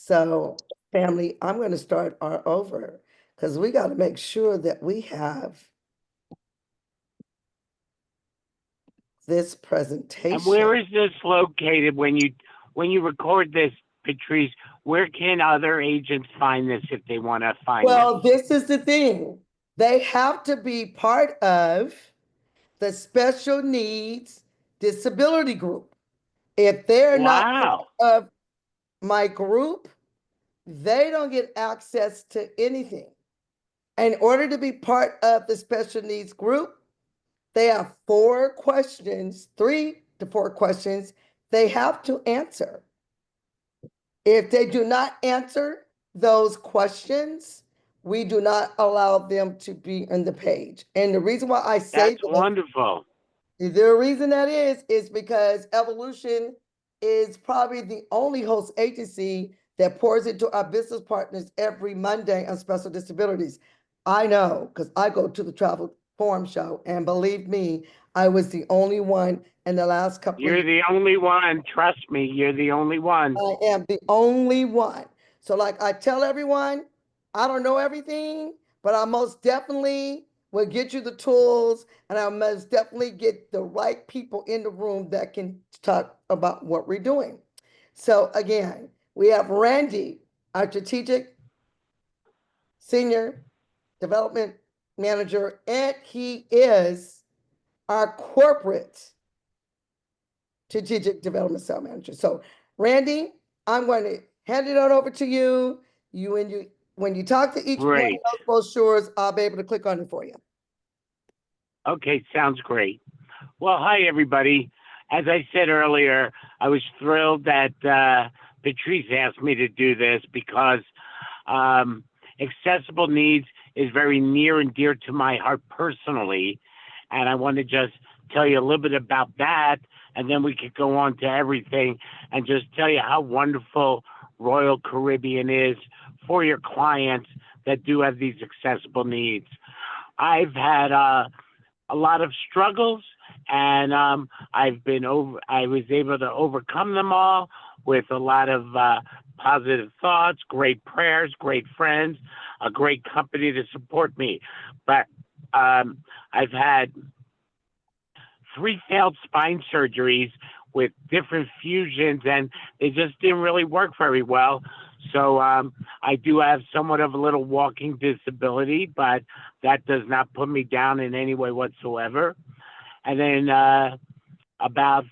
So, family, I'm going to start our over because we got to make sure that we have this And presentation. where is this located when you record this, Patrice? Where can other agents find this if they want to find this? Well, this is the thing. They have to be part of the special needs disability group. If they're not part Wow. of my group, they don't get access to anything. In order to be part of the special needs group, they have 4 questions, 3 to 4 questions they have to answer. If they do not answer those questions, we do not allow them to be on the page. And the reason why I say That's this, wonderful. the reason that is because Evolution is probably the only host agency that pours into our business partners every Monday on special disabilities. I know, because I go to the Travel Forum show, and believe me, I was the only one in the last couple of You're years. the only one. Trust me, you're the only one. I am the only one. So, like I tell everyone, I don't know everything, but I most definitely will get you the tools, and I most definitely get the right people in the room that can talk about what we're doing. So, again, we have Randy, our strategic senior development manager, and he is our corporate strategic development cell manager. So, Randy, I'm going to hand it on over to you. When you talk to each one of Great. those brochures, I'll be able to click on it for you. Okay, sounds great. Well, hi, everybody. As I said earlier, I was thrilled that Patrice asked me to do this because accessible needs is very near and dear to my heart personally. And I want to just tell you a little bit about that, and then we could go on to everything and just tell you how wonderful Royal Caribbean is for your clients that do have these accessible needs. I've had a lot of struggles, and I was able to overcome them all with a lot of positive thoughts, great prayers, great friends, a great company to support me. But I've had 3 failed spine surgeries with different fusions, and they just didn't really work very well. So I do have somewhat of a little walking disability, but that does not put me down in any way whatsoever. And then about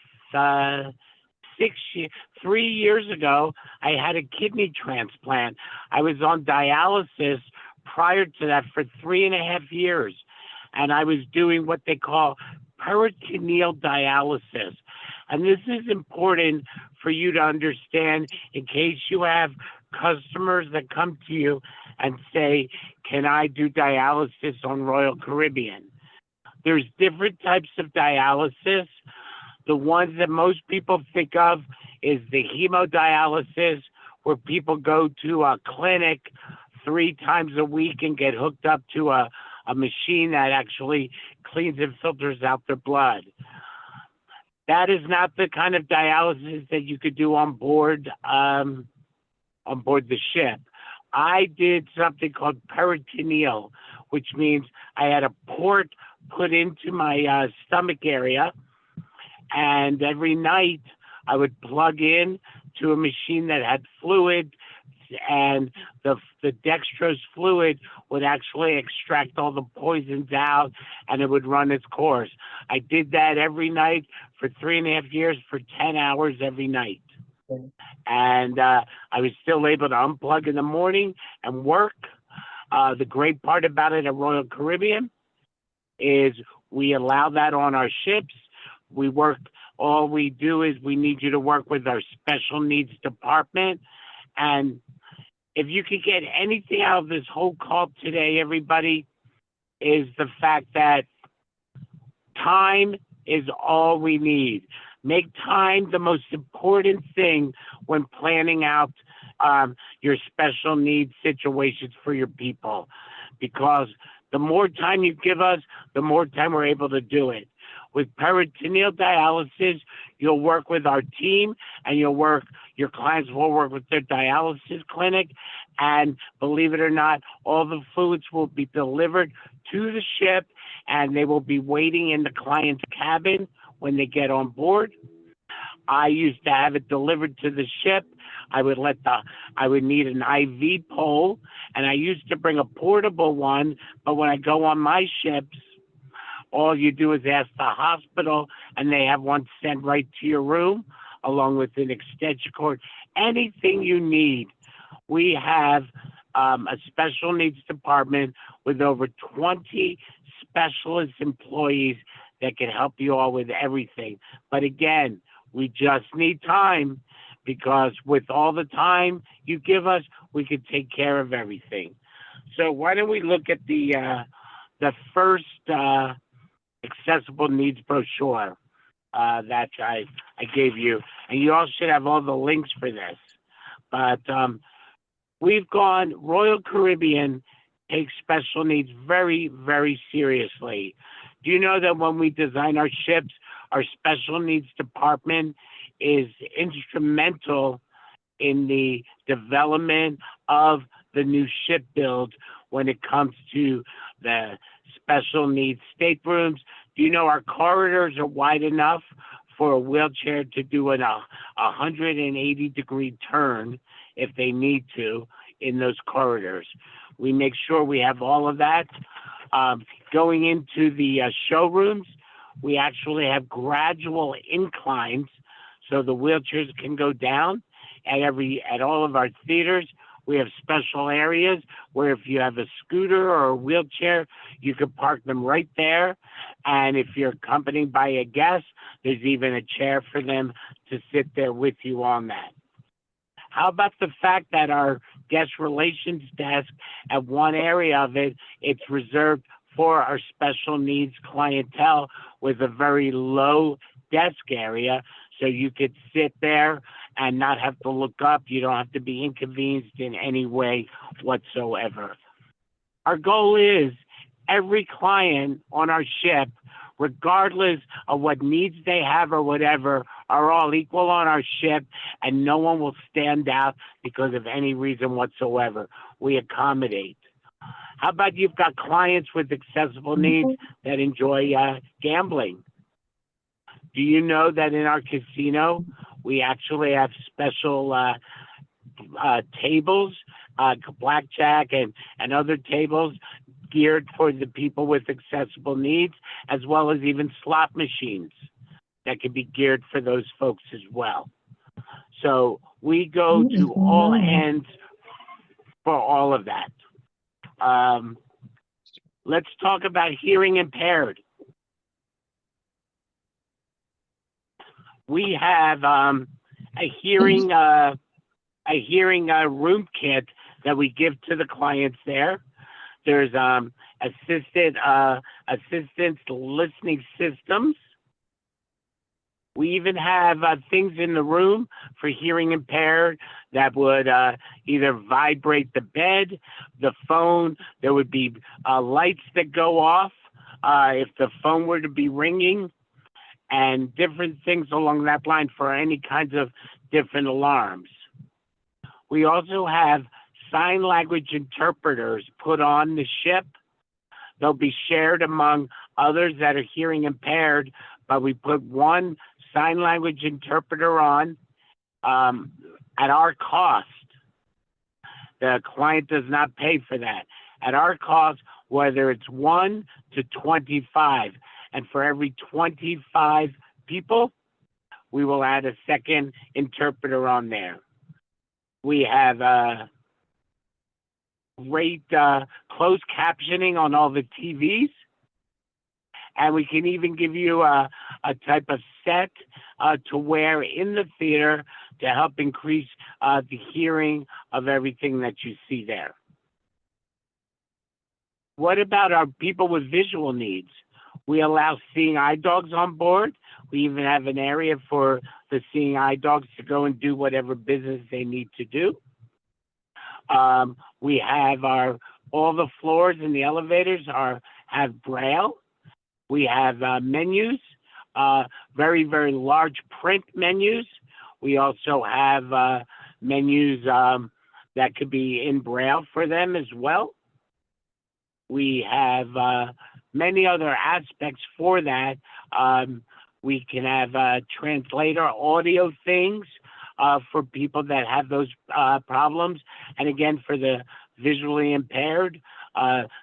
3 years ago, I had a kidney transplant. I was on dialysis prior to that for 3.5 years, and I was doing what they call peritoneal dialysis. And this is important for you to understand in case you have customers that come to you and say, can I do dialysis on Royal Caribbean? There's different types of dialysis. The ones that most people think of is the hemodialysis, where people go to a clinic 3 times a week and get hooked up to a machine that actually cleans and filters out their blood. That is not the kind of dialysis that you could do on board the ship. I did something called peritoneal, which means I had a port put into my stomach area, and every night I would plug in to a machine that had fluid, and the dextrose fluid would actually extract all the poisons out, and it would run its course. I did that every night for 3.5 years for 10 hours every night. And I was still able to unplug in the morning and work. The great part about it at Royal Caribbean is we allow that on our ships. All we do is we need you to work with our special needs department. And if you could get anything out of this whole call today, everybody, is the fact that time is all we need. Make time the most important thing when planning out your special needs situations for your people, because the more time you give us, the more time we're able to do it. With peritoneal dialysis, you'll work with our team, and your clients will work with their dialysis clinic. And believe it or not, all the fluids will be delivered to the ship, and they will be waiting in the client's cabin when they get on board. I used to have it delivered to the ship. I would need an IV pole, and I used to bring a portable one. But when I go on my ships, all you do is ask the hospital, and they have one sent right to your room, along with an extension cord. Anything you need. We have a special needs department with over 20 specialist employees that can help you all with everything. But again, we just need time, because with all the time you give us, we can take care of everything. So why don't we look at the first accessible needs brochure that I gave you, and you all should have all the links for this. But Royal Caribbean takes special needs very, very seriously. Do you know that when we design our ships, our special needs department is instrumental in the development of the new ship build when it comes to the special needs staterooms? Do you know our corridors are wide enough for a wheelchair to do a 180-degree turn if they need to in those corridors? We make sure we have all of that. Going into the showrooms, we actually have gradual inclines so the wheelchairs can go down. At all of our theaters, we have special areas where if you have a scooter or a wheelchair, you can park them right there. And if you're accompanied by a guest, there's even a chair for them to sit there with you on that. How about the fact that our guest relations desk, at one area of it, it's reserved for our special needs clientele with a very low desk area, so you could sit there and not have to look up. You don't have to be inconvenienced in any way whatsoever. Our goal is every client on our ship, regardless of what needs they have or whatever, are all equal on our ship, and no one will stand out because of any reason whatsoever. We accommodate. How about you've got clients with accessible needs that enjoy gambling? Do you know that in our casino, we actually have special tables, blackjack and other tables geared for the people with accessible needs, as well as even slot machines that can be geared for those folks as well. So we go to all ends for all of that. Let's talk about hearing impaired. We have a hearing room kit that we give to the clients there. There's assistance listening systems. We even have things in the room for hearing impaired that would either vibrate the bed, the phone. There would be lights that go off if the phone were to be ringing, and different things along that line for any kinds of different alarms. We also have sign language interpreters put on the ship. They'll be shared among others that are hearing impaired, but we put one sign language interpreter on at our cost. The client does not pay for that. At our cost, whether it's 1 to 25, and for every 25 people, we will add a second interpreter on there. We have great closed captioning on all the TVs. And we can even give you a type of set to wear in the theater to help increase the hearing of everything that you see there. What about our people with visual needs? We allow seeing eye dogs on board. We even have an area for the seeing eye dogs to go and do whatever business they need to do. We have all the floors in the elevators have Braille. We have menus very, very large print menus. We also have menus that could be in Braille for them as well. We have many other aspects for that. We can have translator audio things for people that have those problems. And again, for the visually impaired,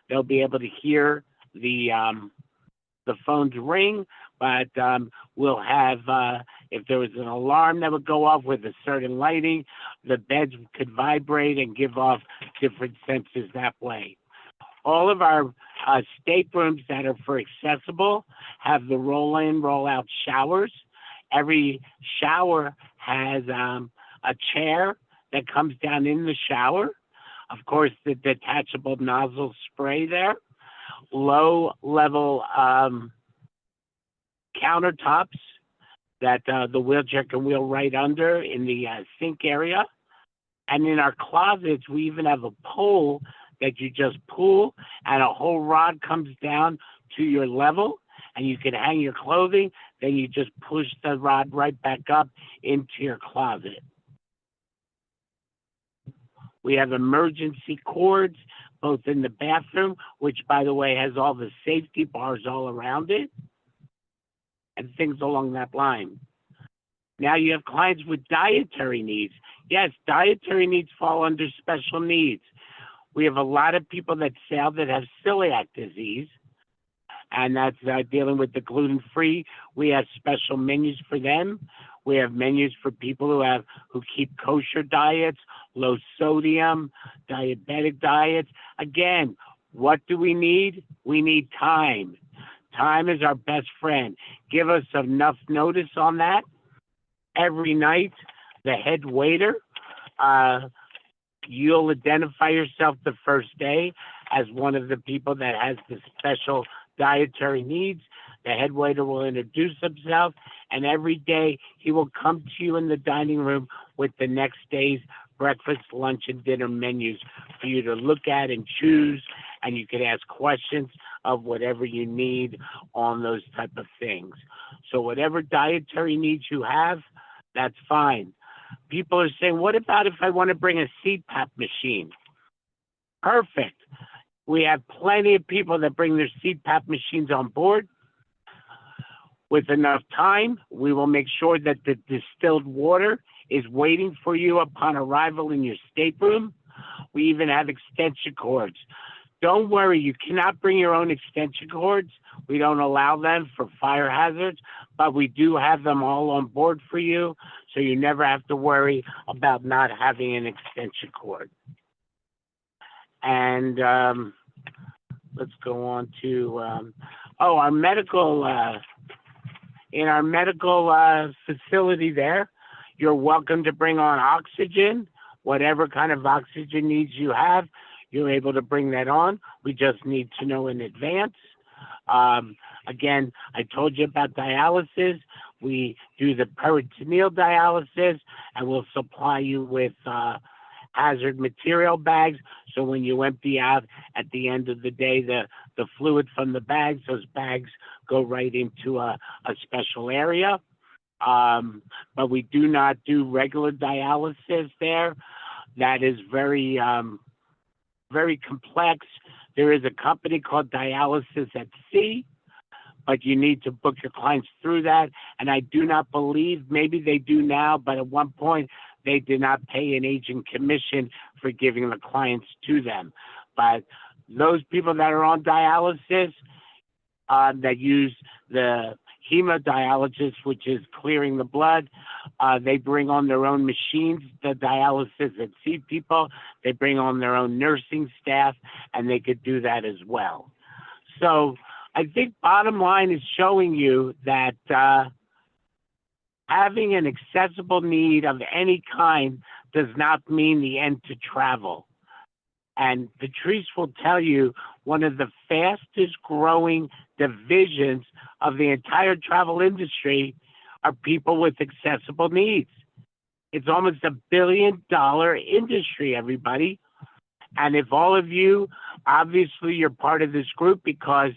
they'll be able to hear the phones ring, but we'll have, if there was an alarm that would go off with a certain lighting, the beds could vibrate and give off different senses that way. All of our staterooms that are for accessible have the roll-in, roll-out showers. Every shower has a chair that comes down in the shower. Of course, the detachable nozzle spray there. Low-level countertops that the wheelchair can wheel right under in the sink area. And in our closets, we even have a pole that you just pull, and a whole rod comes down to your level, and you can hang your clothing. Then you just push the rod right back up into your closet. We have emergency cords, both in the bathroom, which, by the way, has all the safety bars all around it, and things along that line. Now you have clients with dietary needs. Yes, dietary needs fall under special needs. We have a lot of people that sail that have celiac disease, and that's dealing with the gluten-free. We have special menus for them. We have menus for people who keep kosher diets, low sodium, diabetic diets. Again, what do we need? We need time. Time is our best friend. Give us enough notice on that. Every night, the head waiter, you'll identify yourself the first day as one of the people that has the special dietary needs. The head waiter will introduce himself, and every day he will come to you in the dining room with the next day's breakfast, lunch, and dinner menus for you to look at and choose, and you can ask questions of whatever you need on those type of things. So whatever dietary needs you have, that's fine. People are saying, what about if I want to bring a CPAP machine? Perfect. We have plenty of people that bring their CPAP machines on board. With enough time, we will make sure that the distilled water is waiting for you upon arrival in your stateroom. We even have extension cords. Don't worry, you cannot bring your own extension cords. We don't allow them for fire hazards, but we do have them all on board for you, so you never have to worry about not having an extension cord. And let's go on to, our medical, in our medical facility there, you're welcome to bring on oxygen, whatever kind of oxygen needs you have. You're able to bring that on. We just need to know in advance. Again, I told you about dialysis. We do the peritoneal dialysis, and we'll supply you with hazard material bags. So when you empty out at the end of the day the fluid from the bags, those bags go right into a special area. But we do not do regular dialysis there. That is very, very complex. There is a company called Dialysis at Sea, but you need to book your clients through that. And I do not believe, maybe they do now, but at one point they did not pay an agent commission for giving the clients to them. But those people that are on dialysis, that use the hemodialysis, which is clearing the blood, they bring on their own machines. The Dialysis at Sea people, they bring on their own nursing staff, and they could do that as well. So I think bottom line is showing you that having an accessible need of any kind does not mean the end to travel. And Patrice will tell you one of the fastest growing divisions of the entire travel industry are people with accessible needs. It's almost $1 billion industry, everybody. And if all of you, obviously you're part of this group because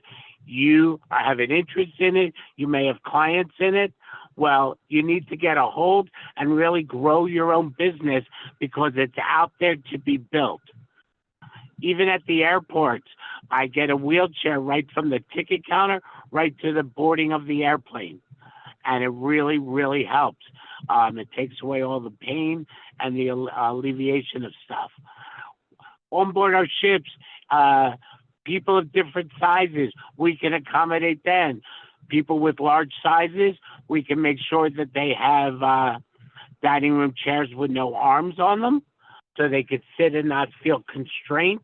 you have an interest in it, you may have clients in it. Well, you need to get a hold and really grow your own business because it's out there to be built. Even at the airports, I get a wheelchair right from the ticket counter right to the boarding of the airplane. And it really, really helps. It takes away all the pain and the alleviation of stuff. On board our ships, people of different sizes, we can accommodate them. People with large sizes, we can make sure that they have dining room chairs with no arms on them so they could sit and not feel constrained.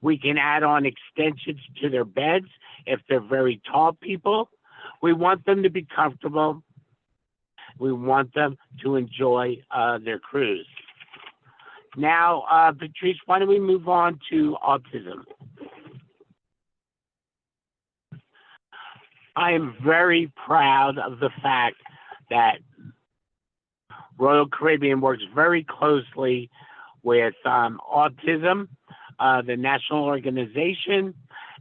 We can add on extensions to their beds if they're very tall people. We want them to be comfortable. We want them to enjoy their cruise. Now, Patrice, why don't we move on to autism? I am very proud of the fact that Royal Caribbean works very closely with autism, the national organization,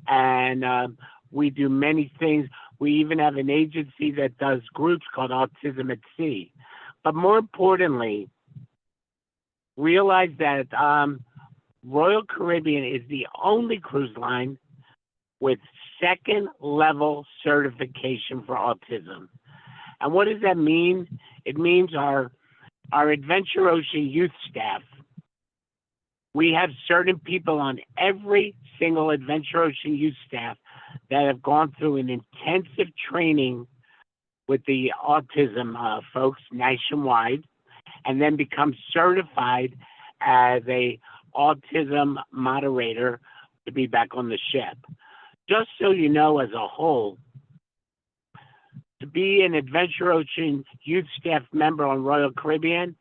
and we do many things. We even have an agency that does groups called Autism at Sea. But more importantly, realize that Royal Caribbean is the only cruise line with second level certification for autism. And what does that mean? It means our Adventure Ocean youth staff, we have certain people on every single Adventure Ocean youth staff that have gone through an intensive training with the autism folks nationwide and then become certified as a autism moderator to be back on the ship. Just so you know, as a whole, to be an Adventure Ocean youth staff member on Royal Caribbean,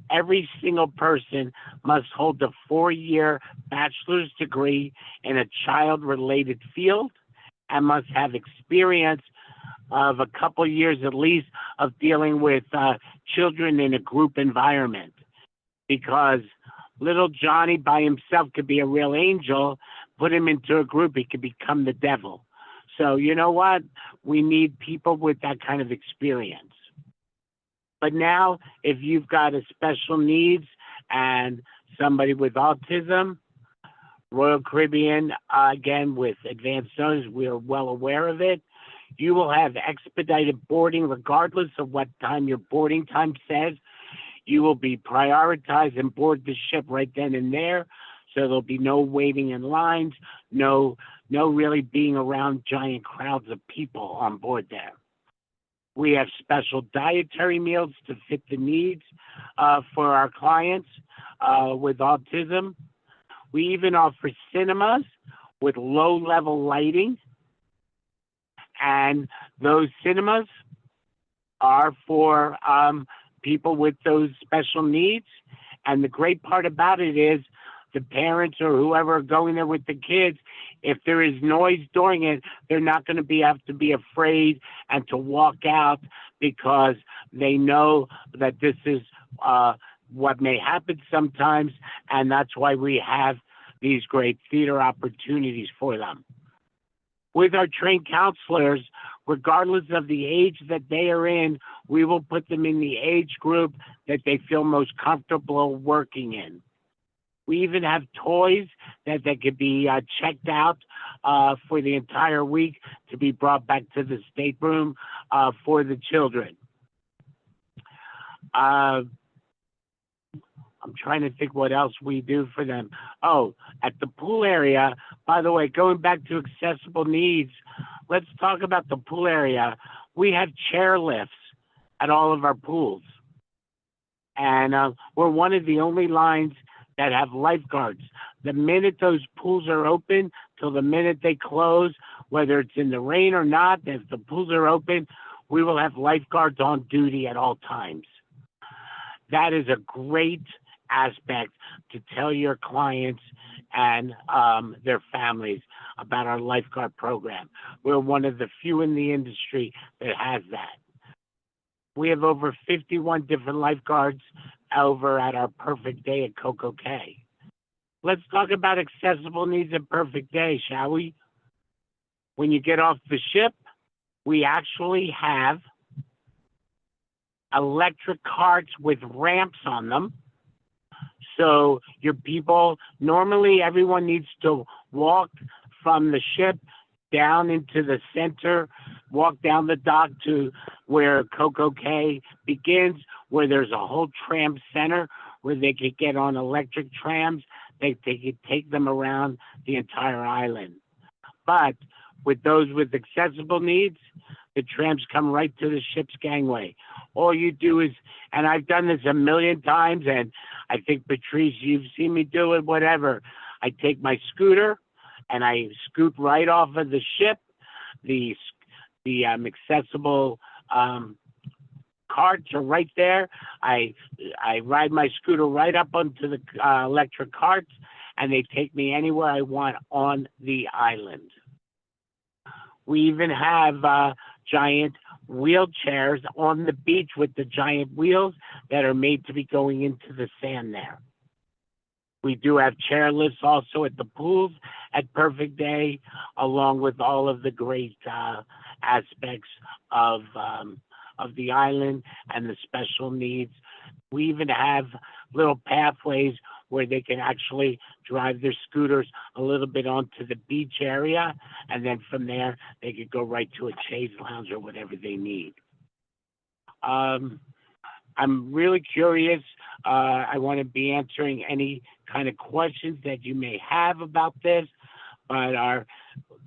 every single person must hold a 4-year bachelor's degree in a child-related field and must have experience of a couple years at least of dealing with children in a group environment. Because little Johnny by himself could be a real angel, put him into a group, he could become the devil. So you know what? We need people with that kind of experience. But now, if you've got a special needs and somebody with autism, Royal Caribbean, again, with advanced notice, we are well aware of it. You will have expedited boarding regardless of what time your boarding time says. You will be prioritized and board the ship right then and there. So there'll be no waiting in lines, no really being around giant crowds of people on board there. We have special dietary meals to fit the needs for our clients with autism. We even offer cinemas with low-level lighting. And those cinemas are for people with those special needs. And the great part about it is the parents or whoever are going there with the kids, if there is noise during it, they're not going to have to be afraid and to walk out because they know that this is what may happen sometimes, and that's why we have these great theater opportunities for them. With our trained counselors, regardless of the age that they are in, we will put them in the age group that they feel most comfortable working in. We even have toys that could be checked out for the entire week to be brought back to the stateroom for the children. I'm trying to think what else we do for them. Oh, at the pool area, by the way, going back to accessible needs, let's talk about the pool area. We have chair lifts at all of our pools. And we're one of the only lines that have lifeguards. The minute those pools are open till the minute they close, whether it's in the rain or not, if the pools are open, we will have lifeguards on duty at all times. That is a great aspect to tell your clients and their families about our lifeguard program. We're one of the few in the industry that has that. We have over 51 different lifeguards over at our Perfect Day at Coco Cay. Let's talk about accessible needs at Perfect Day, shall we? When you get off the ship, we actually have electric carts with ramps on them. So your people, normally everyone needs to walk from the ship down into the center, walk down the dock to where Coco Cay begins, where there's a whole tram center where they could get on electric trams. They could take them around the entire island. But with those with accessible needs, the trams come right to the ship's gangway. All you do is, and I've done this a million times, and I think, Patrice, you've seen me do it, whatever. I take my scooter and I scoot right off of the ship. The accessible carts are right there. I ride my scooter right up onto the electric carts, and they take me anywhere I want on the island. We even have giant wheelchairs on the beach with the giant wheels that are made to be going into the sand there. We do have chair lifts also at the pools at Perfect Day, along with all of the great aspects of the island and the special needs. We even have little pathways where they can actually drive their scooters a little bit onto the beach area, and then from there they could go right to a chaise lounge or whatever they need. I'm really curious. I want to be answering any kind of questions that you may have about this, but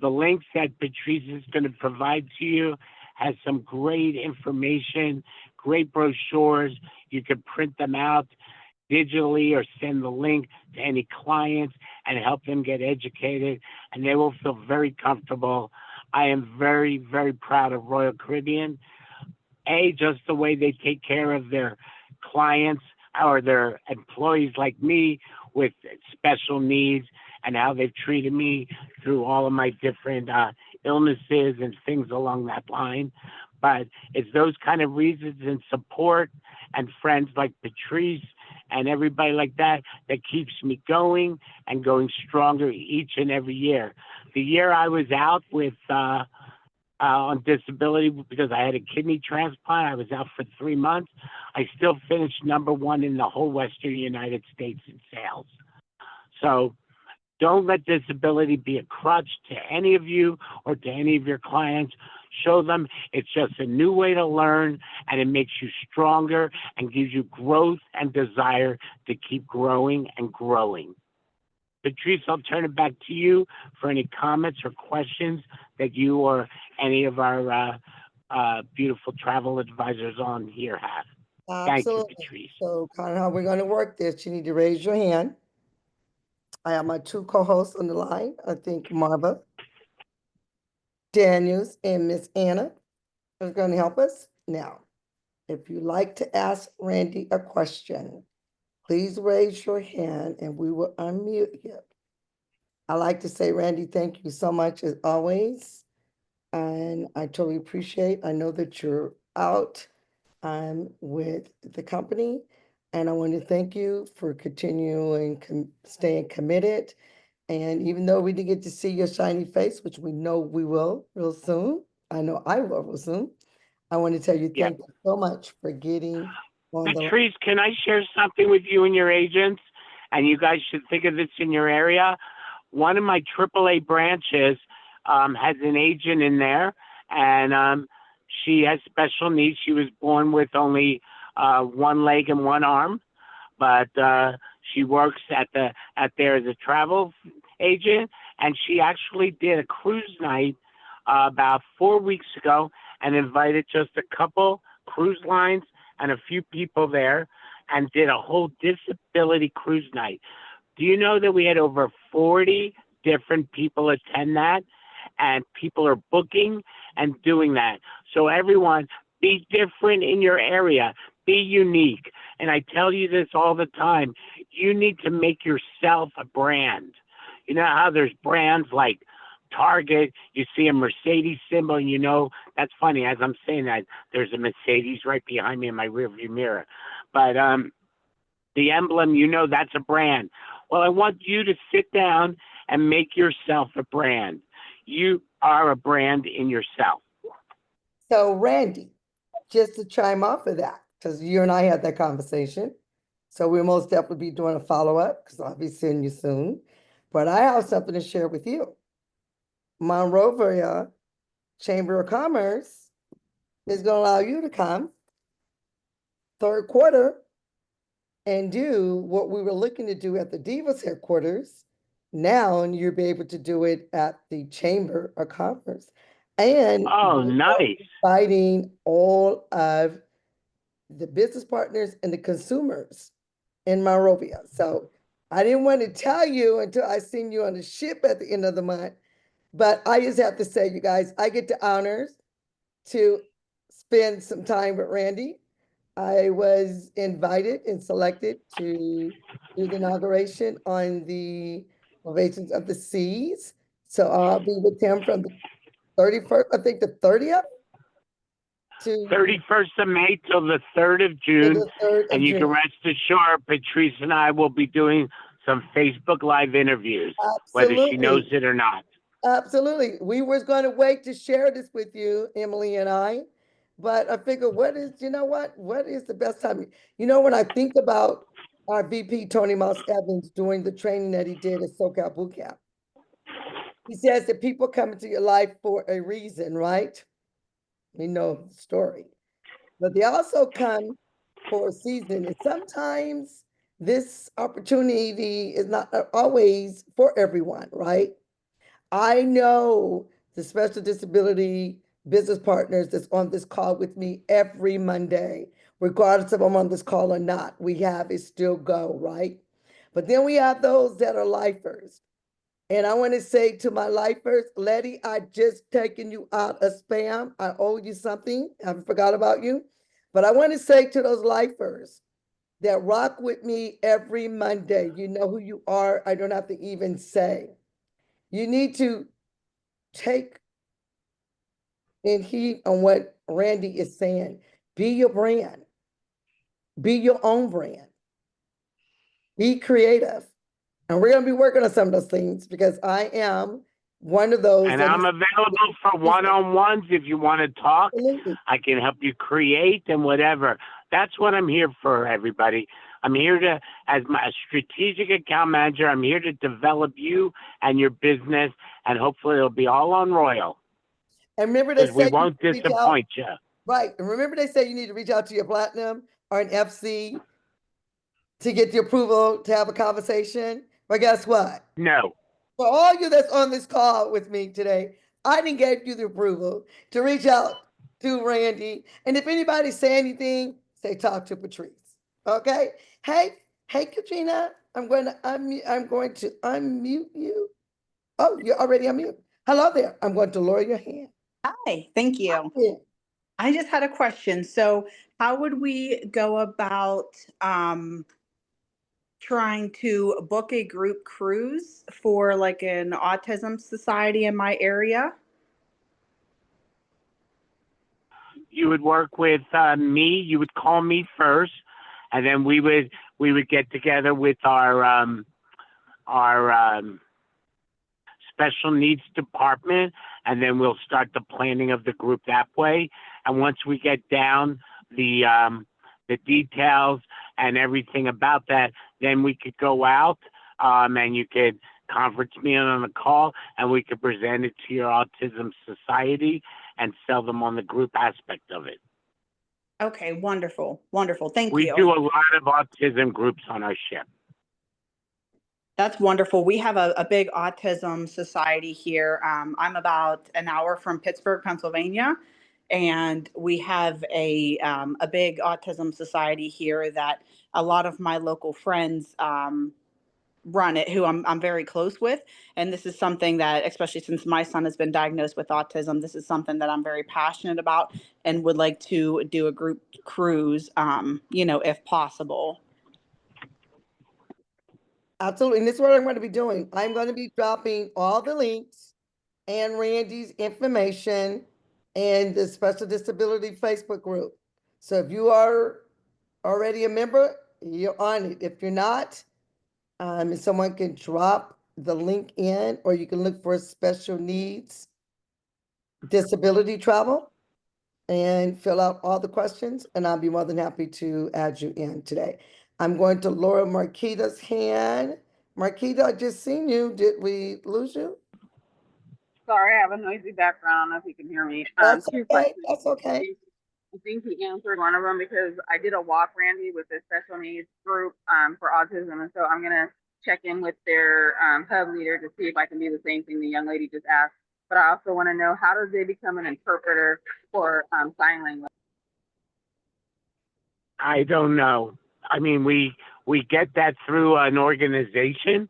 the links that Patrice is going to provide to you has some great information, great brochures. You can print them out digitally or send the link to any clients and help them get educated, and they will feel very comfortable. I am very, very proud of Royal Caribbean. Just the way they take care of their clients or their employees like me with special needs, and how they've treated me through all of my different illnesses and things along that line. But it's those kind of reasons and support and friends like Patrice and everybody like that that keeps me going and going stronger each and every year. The year I was out with on disability because I had a kidney transplant, I was out for 3 months. I still finished #1 in the whole Western United States in sales. So don't let disability be a crutch to any of you or to any of your clients. Show them it's just a new way to learn, and it makes you stronger and gives you growth and desire to keep growing and growing. Patrice, I'll turn it back to you for any comments or questions that you or any of our beautiful travel advisors on here have. Thank you, Absolutely. Patrice. So kind of how we're going to work this, you need to raise your hand. I have my 2 co-hosts on the line. I think Marva Daniels and Miss Anna are going to help us. Now, if you'd like to ask Randy a question, please raise your hand and we will unmute you. I like to say, Randy, thank you so much as always. And I totally appreciate, I know that you're out with the company. And I want to thank you for continuing, staying committed. And even though we didn't get to see your shiny face, which we know we will real soon, I know I will real soon. I want to tell you Yeah. thank you so much for getting on the. Patrice, can I share something with you and your agents? And you guys should think of this in your area. One of my AAA branches has an agent in there, and she has special needs. She was born with only 1 leg and 1 arm, but she works at there as a travel agent, and she actually did a cruise night about 4 weeks ago and invited just a couple cruise lines and a few people there and did a whole disability cruise night. Do you know that we had over 40 different people attend that, and people are booking and doing that? So everyone, be different in your area, be unique. And I tell you this all the time, you need to make yourself a brand. You know how there's brands like Target, you see a Mercedes symbol, and you know, that's funny, as I'm saying that, there's a Mercedes right behind me in my rearview mirror. But the emblem, you know, that's a brand. Well, I want you to sit down and make yourself a brand. You are a brand in yourself. So Randy, just to chime off of that, because you and I had that conversation. So we'll most definitely be doing a follow-up because I'll be seeing you soon. But I have something to share with you. Monrovia Chamber of Commerce is going to allow you to come third quarter and do what we were looking to do at the Divas headquarters. Now, and you'll be able to do it at the Chamber of Commerce. And Oh, we are nice. inviting all of the business partners and the consumers in Monrovia. So I didn't want to tell you until I seen you on the ship at the end of the month. But I just have to say, you guys, I get the honors to spend some time with Randy. I was invited and selected to do the inauguration on the Ovations of the Seas. So I'll be with him from the 31st, I think the 30th to 31st of May till the 3rd of June. the 3rd of And you can June. rest assured, Patrice and I will be doing some Facebook Live interviews, whether she knows Absolutely. it or not. Absolutely. We was going to wait to share this with you, Emily and I. But I figured, you know what? What is the best time? You know, when I think about our VP, Tony Mouse Evans, doing the training that he did at SoCal Boot Camp, he says that people come into your life for a reason, right? We know the story. But they also come for a season. And sometimes this opportunity is not always for everyone, right? I know the special disability business partners that's on this call with me every Monday, regardless if I'm on this call or not. We have it still go, right? But then we have those that are lifers. And I want to say to my lifers, Letty, I just taken you out of spam. I owe you something. I forgot about you. But I want to say to those lifers that rock with me every Monday, you know who you are. I don't have to even say. You need to take in heed on what Randy is saying. Be your brand. Be your own brand. Be creative. And we're going to be working on some of those things because I am one of those And that I'm is available for one on ones if you want to talk. absolutely. I can help you create and whatever. That's what I'm here for, everybody. I'm here to, as my strategic account manager, I'm here to develop you and your business, and hopefully it'll be all on Royal And remember they because we say you won't reach out, disappoint you. right? And remember they say you need to reach out to your platinum or an FC to get the approval to have a conversation. But guess what? No, For all you that's on this call with me today, I didn't give you the approval to reach out to Randy. And if anybody say anything, say talk to Patrice. Okay? Hey, hey Katrina, I'm going to unmute you. Oh, you're already unmute. Hello there. I'm going to lower your hand. Hi, thank you. Yeah. I just had a question. So, how would we go about trying to book a group cruise for like an autism society in my area? you would work with me. You would call me first, and then we would get together with our special needs department, and then we'll start the planning of the group that way. And once we get down the details and everything about that, then we could go out and you could conference me on a call, and we could present it to your autism society and sell them on the group aspect of it. Okay, wonderful. Wonderful. Thank We you. do a lot of autism groups on our ship. That's wonderful. We have a big autism society here. I'm about an hour from Pittsburgh, Pennsylvania, and we have a big autism society here that a lot of my local friends run it, who I'm very close with. And this is something that, especially since my son has been diagnosed with autism, this is something that I'm very passionate about and would like to do a group cruise, if possible. Absolutely. And this is what I'm going to be doing. I'm going to be dropping all the links and Randy's information and the Special Disability Facebook group. So if you are already a member, you're on it. If you're not, someone can drop the link in, or you can look for special needs disability travel and fill out all the questions, and I'll be more than happy to add you in today. I'm going to lower Marquita's hand. Marquita, I just seen you. Did we lose you? Sorry, I have a noisy background. I don't know if you can hear me. That's Two okay. questions. That's okay. I think he answered one of them because I did a walk, Randy, with the special needs group for autism, and so I'm gonna check in with their hub leader to see if I can do the same thing the young lady just asked. But I also want to know, how do they become an interpreter for sign language? I don't know. I mean, we get that through an organization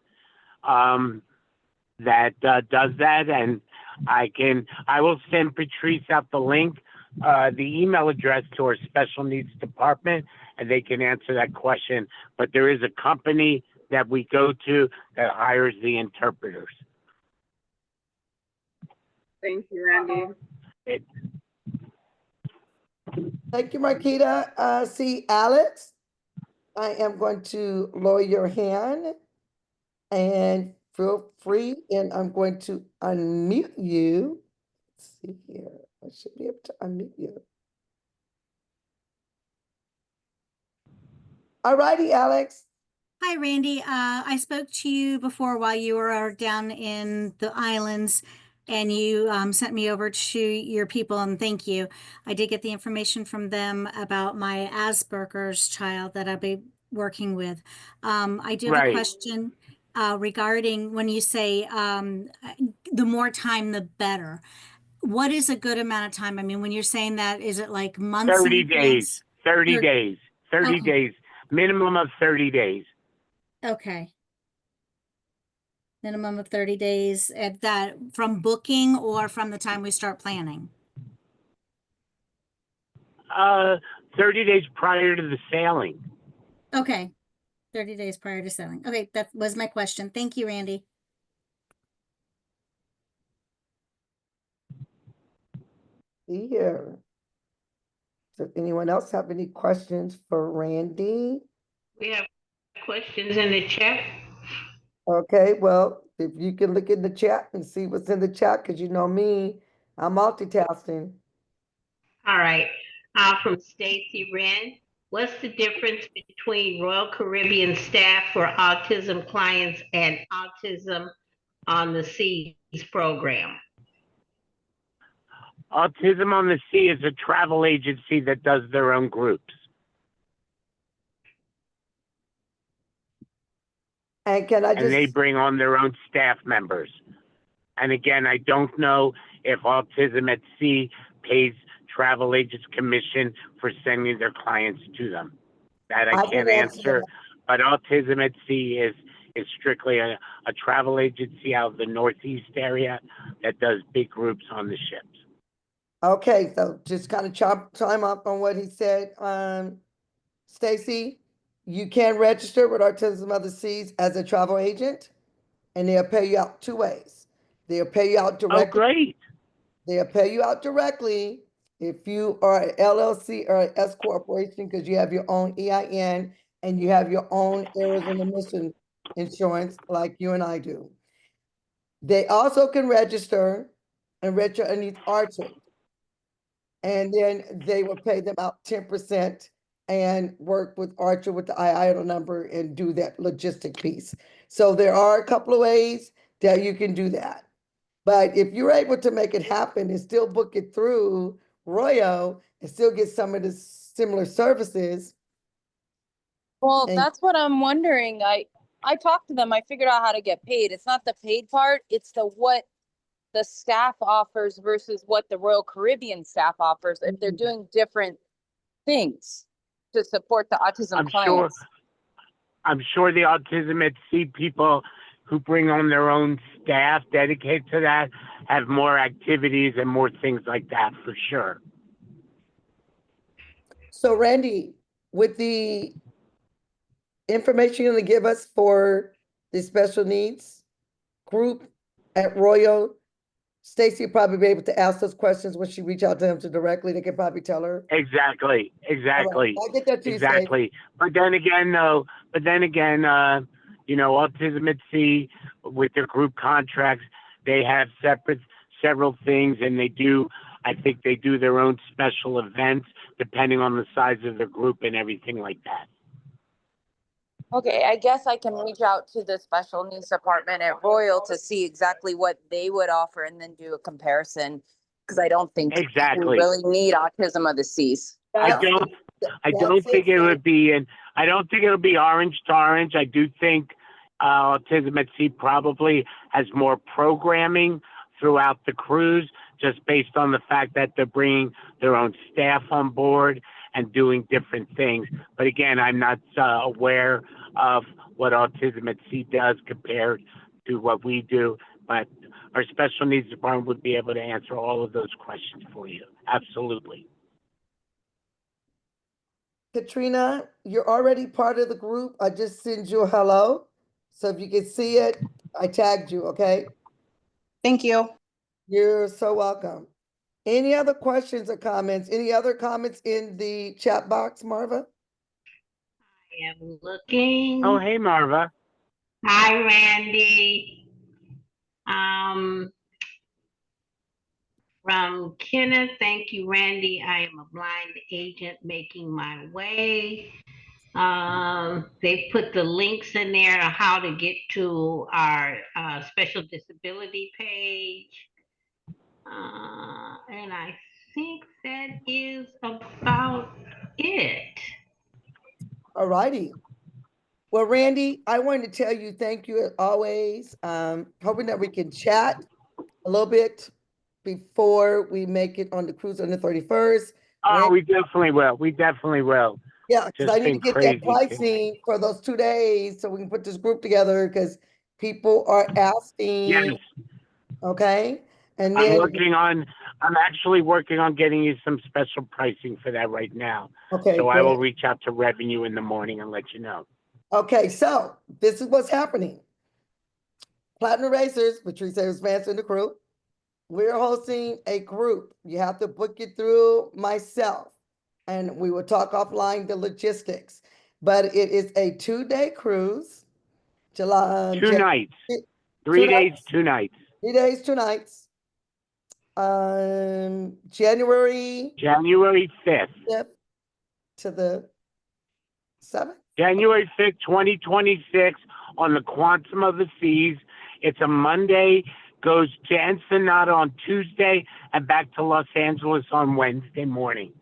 that does that, and I will send Patrice out the link, the email address to our special needs department, and they can answer that question. But there is a company that we go to that hires the interpreters. Thank you, Randy. Thank you, Marquita. See, Alex, I am going to lower your hand and feel free, and I'm going to unmute you. Let's see here. I should be able to unmute you. All righty, Alex. Hi, Randy. I spoke to you before while you were down in the islands, and you sent me over to your people, and thank you. I did get the information from them about my Asperger's child that I'll be working with. I do have a Right. question regarding when you say the more time, the better. What is a good amount of time? I mean, when you're saying that, is it like months? 30 in days. advance? 30 days. 30 Okay. days. Minimum of 30 days. Okay. Minimum of 30 days at that from booking or from the time we start planning? 30 days prior to the sailing. Okay. 30 days prior to sailing. Okay, that was my question. Thank you, Randy. See here. Does anyone else have any questions for Randy? We have questions in the chat. Okay, well, if you can look in the chat and see what's in the chat, because you know me, I'm multitasking. All right. From Stacy Wren. What's the difference between Royal Caribbean staff for autism clients and Autism on the Seas program? Autism on the Sea is a travel agency that does their own groups. And can I And they just, bring on their own staff members. And again, I don't know if Autism at Sea pays travel agents commission for sending their clients to them. That I I can't can answer answer. But Autism at Sea is strictly a travel agency out of the Northeast area that does big groups on the ships. okay, so just kind of chime up on what he said. Stacy, you can register with Autism of the Seas as a travel agent, and they'll pay you out two ways. They'll pay you out Oh, directly. great. They'll pay you out directly if you are an LLC or an S corporation, because you have your own EIN and you have your own errors and omission insurance like you and I do. They also can register and register underneath Archer. And then they will pay them out 10% and work with Archer with the IIDL number and do that logistic piece. So there are a couple of ways that you can do that. But if you're able to make it happen and still book it through Royal and still get some of the similar services. Well, and- that's what I'm wondering. I talked to them. I figured out how to get paid. It's not the paid part. It's the what the staff offers versus what the Royal Caribbean staff offers. If they're doing different things to support the autism clients. I'm sure the Autism at Sea people who bring on their own staff dedicated to that have more activities and more things like that for sure. So Randy, with the information you're gonna give us for the special needs group at Royal, Stacy will probably be able to ask those questions when she reach out to them directly. They can probably tell her. Exactly. I'll get that to you, Stacy. Exactly. But then again, you know, Autism at Sea, with their group contracts, they have several things, and I think they do their own special events depending on the size of the group and everything like that. Okay, I guess I can reach out to the special needs department at Royal to see exactly what they would offer and then do a comparison. Because I don't think we Exactly. really need autism of the seas. I That's don't. I that's don't think it Frank. would be, and I don't think it'll be orange to orange. I do think Autism at Sea probably has more programming throughout the cruise, just based on the fact that they're bringing their own staff on board and doing different things. But again, I'm not aware of what Autism at Sea does compared to what we do. But our special needs department would be able to answer all of those questions for you. Absolutely. Katrina, you're already part of the group. I just sent you a hello. So if you can see it, I tagged you, okay? Thank you. You're so welcome. Any other questions or comments? Any other comments in the chat box, Marva? I am looking. Oh, hey, Marva. Hi, Randy. From Kenneth, thank you, Randy. I am a blind agent making my way. They put the links in there on how to get to our special disability page. And I think that is about it. All righty. Well, Randy, I wanted to tell you thank you as always. Hoping that we can chat a little bit before we make it on the cruise on the 31st. Oh, we definitely will. We definitely will. Yeah, because Just I need to been get crazy. that pricing for those 2 days so we can put this group together because people are asking. Yes. Okay. And I'm actually working on getting you some special pricing for that right now. Okay, So I will great. reach out to revenue in the morning and let you know. Okay, so this is what's happening. Platinum Racers, Patrice Vance and the crew, we're hosting a group. You have to book it through myself, and we will talk offline the logistics. But it is a 2-day cruise. July, 2 nights. 3 days, 2 nights. 3 days, 2 nights. January January 5th. 5th to the 7th. January 5th, 2026 on the Quantum of the Seas. It's a Monday, goes to Ensenada on Tuesday and back to Los Angeles on Wednesday morning.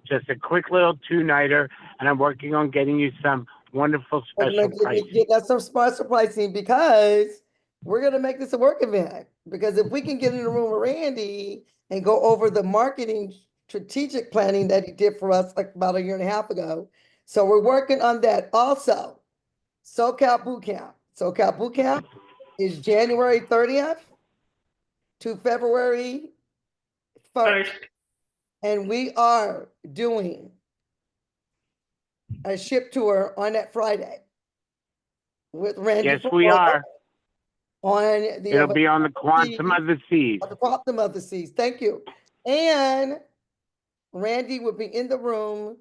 Just a quick little 2-nighter, and I'm working on getting you some wonderful special pricing. Get us some special pricing because we're going to make this a work event. Because if we can get in the room with Randy and go over the marketing strategic planning that he did for us like about 1.5 years ago. So we're working on that. Also, SoCal Boot Camp. SoCal Boot Camp is January 30th to February 1st. And we are doing a ship tour on that Friday with Randy. Yes, we are. It'll be on the Quantum of the Seas. On the Quantum of the Seas. Thank you. And Randy will be in the room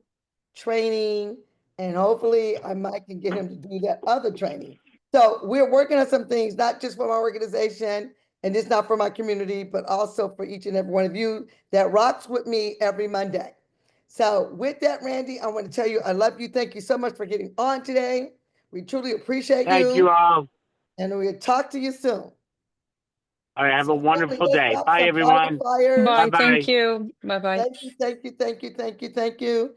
training, and hopefully I might can get him to do that other training. So we're working on some things, not just for my organization, and it's not for my community, but also for each and every one of you that rocks with me every Monday. So with that, Randy, I want to tell you, I love you. Thank you so much for getting on today. We truly appreciate you. Thank you all. And we'll talk to you soon. All right, have a wonderful day. Bye, everyone. Bye. Bye-bye. Thank you. Bye-bye. Thank you.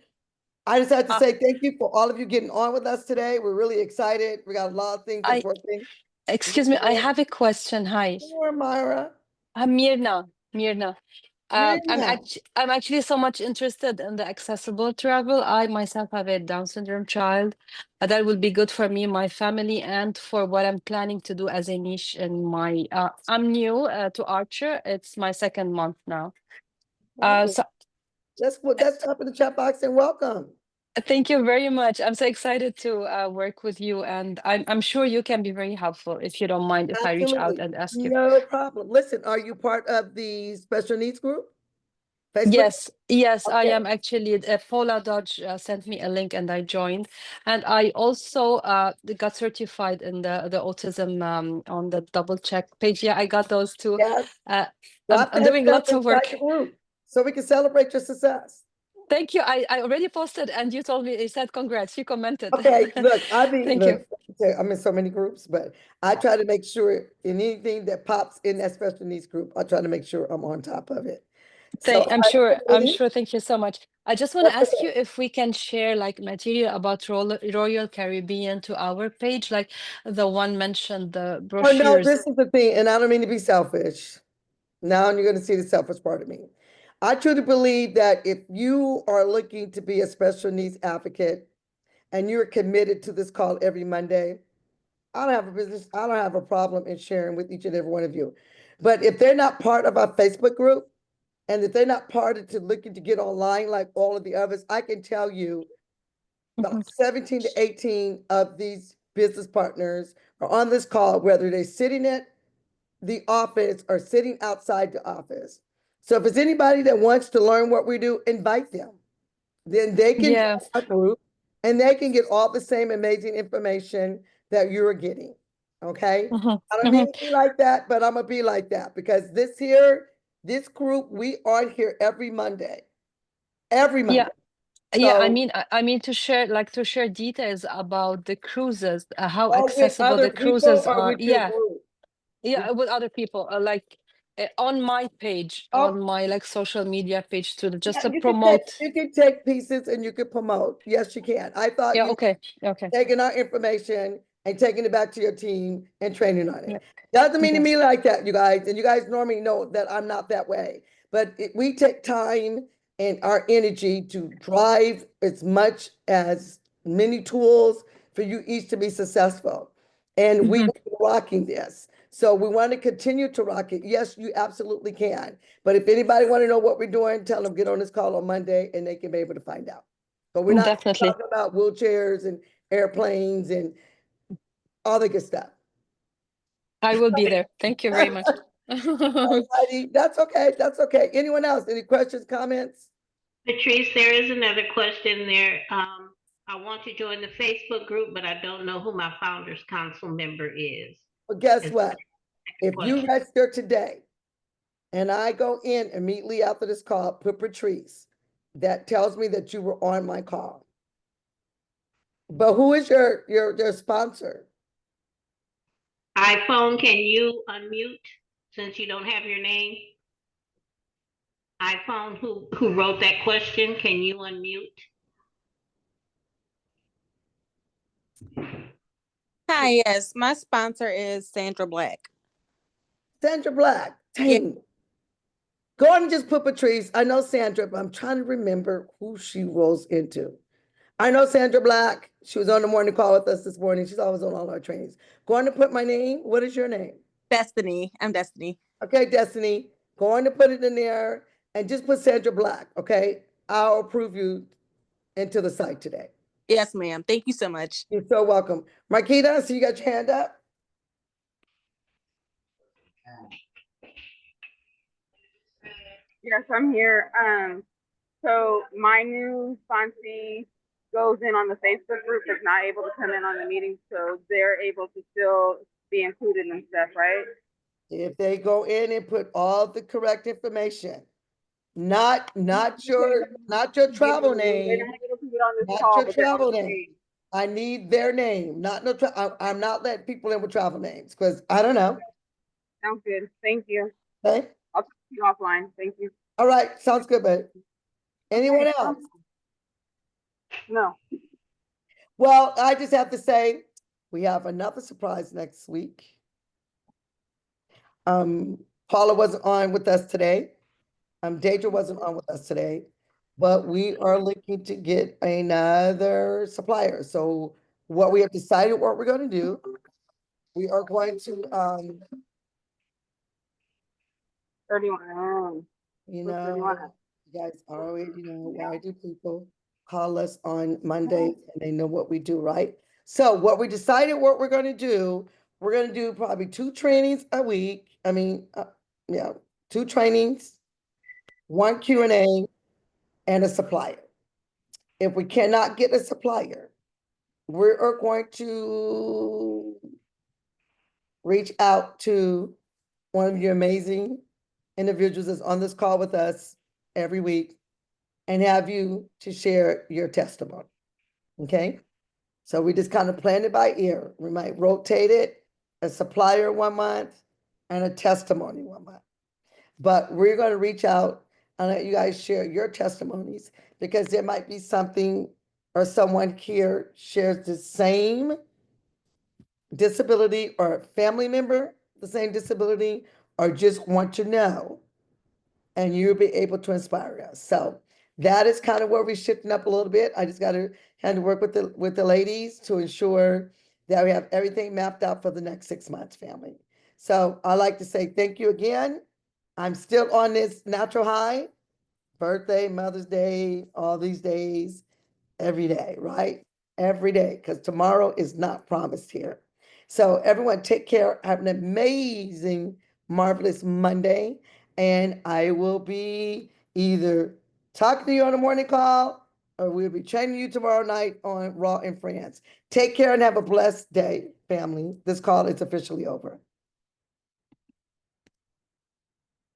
I just had to say thank you for all of you getting on with us today. We're really excited. We got a lot of things that's working. Excuse me, I have a question. Hi. Sure, Myra. I'm Mirna. I'm Mirna. I'm actually so much interested in the accessible travel. I myself have a Down syndrome child. That will be good for me, my family, and for what I'm planning to do as a niche in my. I'm new to Archer. It's my 2nd month now. So Let's type in the chat box and welcome. thank you very much. I'm so excited to work with you, and I'm sure you can be very helpful if you don't mind if I reach out and ask you. No problem. Listen, are you part of the special needs group? Yes, yes, I Okay. am actually. Paula Dodge sent me a link and I joined. And I also got certified in the autism on the double check page. Yeah, I got those too. Yes. I'm, Drop I'm that doing stuff lots of inside work. the group so we can celebrate your success. Thank you. I already posted and you told me, you said congrats. You commented. Okay, look, I mean, Thank you. look, I'm in so many groups, but I try to make sure in anything that pops in that special needs group, I try to make sure I'm on top of it. So I'm sure. I'm sure. Thank you so much. I just want to that's ask okay. you if we can share like material about Royal Caribbean to our page, like the one mentioned, the Oh, no, brochures. this is the thing, and I don't mean to be selfish. Now you're going to see the selfish part of me. I truly believe that if you are looking to be a special needs advocate and you're committed to this call every Monday, I don't have a problem in sharing with each and every one of you. But if they're not part of our Facebook group, and if they're not part of to looking to get online like all of the others, I can tell you Mhm. about 17 to 18 of these business partners are on this call, whether they're sitting at the office or sitting outside the office. So if it's anybody that wants to learn what we do, invite them. Then they can Yeah. join our group and they can get all the same amazing information that you're getting. Okay. Mhm. I don't mean Mhm. to be like that, but I'm gonna be like that because this group, we are here every Monday. Every Yeah. Monday. Yeah. I So mean, I mean to share details about the cruises, how or with accessible other the people cruises or are. with your Yeah. group. Yeah, with other people, like on my page, Oh, on my like social media page to just yeah, to promote. you can take pieces and you can promote. Yes, you can. I thought Yeah. you Okay. Okay. taking our information and taking it back to your team and training on Yeah. it. Doesn't mean to Yes. me like that, you guys. And you guys normally know that I'm not that way. But we take time and our energy to drive as much as many tools for you each to be successful. And we Mhm. are rocking this. So we want to continue to rock it. Yes, you absolutely can. But if anybody want to know what we're doing, tell them get on this call on Monday and they can be able to find out. But we're not Definitely. talking about wheelchairs and airplanes and all the good stuff. I will be there. Thank you very much. Alrighty, that's okay. That's okay. Anyone else? Any questions, comments? Patrice, there is another question there. I want to join the Facebook group, but I don't know who my Founders Council member is. Well, guess Is what? the If you question. register today and I go in immediately after this call, put Patrice, that tells me that you were on my call. But who is your sponsor? iPhone, can you unmute since you don't have your name? iPhone, who wrote that question, can you unmute? Hi, yes. My sponsor is Sandra Black. Sandra Black. Yeah. Dang. Go on and just put Patrice. I know Sandra, but I'm trying to remember who she rolls into. I know Sandra Black. She was on the morning call with us this morning. She's always on all our trainings. Go on to put my name. What is your name? Destiny. I'm Destiny. Okay, Destiny. Go on to put it in there and just put Sandra Black. Okay. I'll approve you into the site today. Yes, ma'am. Thank you so much. You're so welcome. Marquita, so you got your hand up? Yes, I'm here. So my new sponsee goes in on the Facebook group, is not able to come in on the meeting, so they're able to still be included and stuff, right? If they go in and put all the correct information, not your travel They're name, not able to get on this not call, your but they're on travel the name. page. I need their name, not no. I'm not letting people in with travel names because I don't know. Sounds good. Thank you. Okay. I'll talk to you offline. Thank you. All right. Sounds good, babe. Anyone else? No. Well, I just have to say we have another surprise next week. Paula wasn't on with us today. Deidre wasn't on with us today, but we are looking to get another supplier. So what we have decided what we're going to do, we are going to 31. you What's know, 31? you guys already know why do people call us on Mondays and they know what we do, right? So what we decided what we're going to do, we're going to do probably 2 trainings a week. I mean, yeah, 2 trainings one Q&A, and a supplier. If we cannot get a supplier, we are going to reach out to one of your amazing individuals that's on this call with us every week and have you to share your testimony. Okay? So we just kind of plan it by ear. We might rotate it, a supplier 1 month and a testimony 1 month. But we're going to reach out and let you guys share your testimonies because there might be something or someone here shares the same disability or family member, the same disability, or just want to know, and you'll be able to inspire us. So that is kind of where we're shifting up a little bit. I just got to hand to work with the ladies to ensure that we have everything mapped out for the next 6 months, family. So I'd like to say thank you again. I'm still on this natural high, birthday, Mother's Day, all these days, every day, right? Every day, because tomorrow is not promised here. So everyone take care. Have an amazing, marvelous Monday. And I will be either talking to you on a morning call or we'll be training you tomorrow night on Raw in France. Take care and have a blessed day, family. This call is officially over.